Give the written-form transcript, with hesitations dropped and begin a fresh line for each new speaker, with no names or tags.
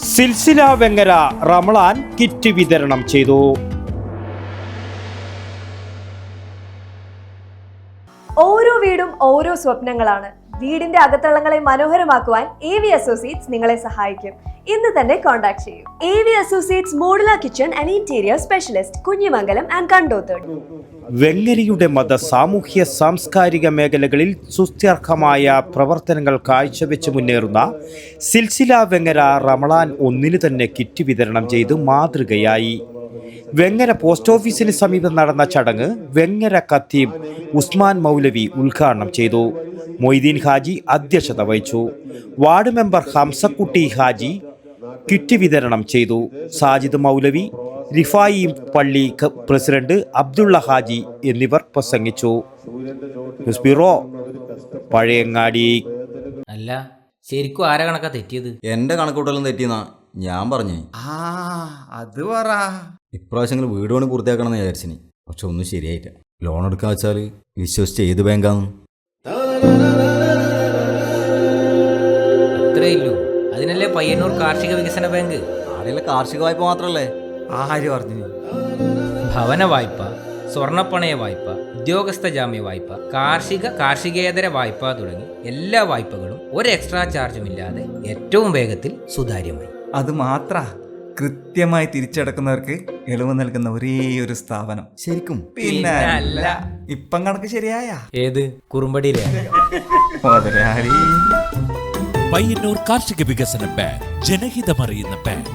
Silsila Vengara Ramadan kit വിതരണം ചെയ്തു.
ഓരോ വീടും ഓരോ സ്വപ്നങ്ങളാണ്. വീടിന്റെ അകത്തളങ്ങളെ മനോഹരമാക്കുവാൻ AV അസോസിയേറ്റ്സ് നിങ്ങളെ സഹായിക്കും. ഇന്ന് തന്നെ കോൺടാക്ട് ചെയ്യൂ. AV associates modular kitchen and interior specialist, Kunhimangalam and കണ്ടോത്തട്.
വെങ്ങരയുടെ മത സാമൂഹ്യ സാംസ്കാരിക മേഖലകളിൽ സുസ്ഥിരമായ പ്രവർത്തനങ്ങൾ കാഴ്ചവെച്ച് മുന്നേറുന്ന സിൽസില വെങ്ങര റമളാൻ 1 തന്നെ കിറ്റ് വിതരണം ചെയ്ത് മാതൃകയായി. വെങ്ങര പോസ്റ്റ് ഓഫീസിന് സമീപം നടന്ന ചടങ്ങ് വെങ്ങര ഖത്തീബ് ഉസ്മാൻ മൗലവി ഉദ്ഘാടനം ചെയ്തു. മൊയ്തീൻ ഹാജി അധ്യക്ഷത വഹിച്ചു. Ward member Hamsakutty Haji kit വിതരണം ചെയ്തു. സാജിദ് മൗലവി, റിഫായി പള്ളി പ്രസിഡന്റ് അബ്ദുള്ള ഹാജി എന്നിവർ പ്രസംഗിച്ചു. ബ്യൂറോ പഴയങ്ങാടി.
അല്ല, ശരിക്കും ആരാ കണക്കാ തെറ്റിയത്?
എന്റെ കണക്കൂട്ടലും തെറ്റിയെന്നാ ഞാൻ പറഞ്ഞു.
അത് പറ.
ഇപ്രാവശ്യം വീട് പണി പൂർത്തിയാക്കണം എന്ന് വിചാരിച്ചിനി, പക്ഷെ ഒന്നും ശരിയായില്ല. ലോൺ എടുക്കാൻ വെച്ചാൽ വിശ്വസിച്ച് ഏത് ബാങ്കാന്ന്?
അത്രേ ഇല്ലൂ. അതിനല്ലേ പയ്യന്നൂർ കാർഷിക വികസന ബാങ്ക്.
ആടെയുള്ള കാർഷിക വായ്പ മാത്രല്ലേ?
ആര് പറഞ്ഞു?
ഭവന വായ്പ, സ്വർണ്ണപ്പണയ വായ്പ, ഉദ്യോഗസ്ഥ ജാമ്യ വായ്പ, കാർഷികേതര വായ്പ തുടങ്ങി എല്ലാ വായ്പകളും ഒരു എക്സ്ട്രാ ചാർജുമില്ലാതെ ഏറ്റവും വേഗത്തിൽ സുതാര്യമായി.
അത് മാത്ര കൃത്യമായി തിരിച്ചടക്കുന്നവർക്ക് ഇളവ് നൽകുന്ന ഒരേ ഒരു സ്ഥാപനം.
ശരിക്കും?
പിന്നെ
അല്ല.
ഇപ്പം കണക്ക് ശരിയായ
ഏത് കുറുമ്പടിയിലെ?
പയ്യന്നൂർ കാർഷിക വികസന ബാങ്ക്, ജനഹിതമറിയുന്ന ബാങ്ക്.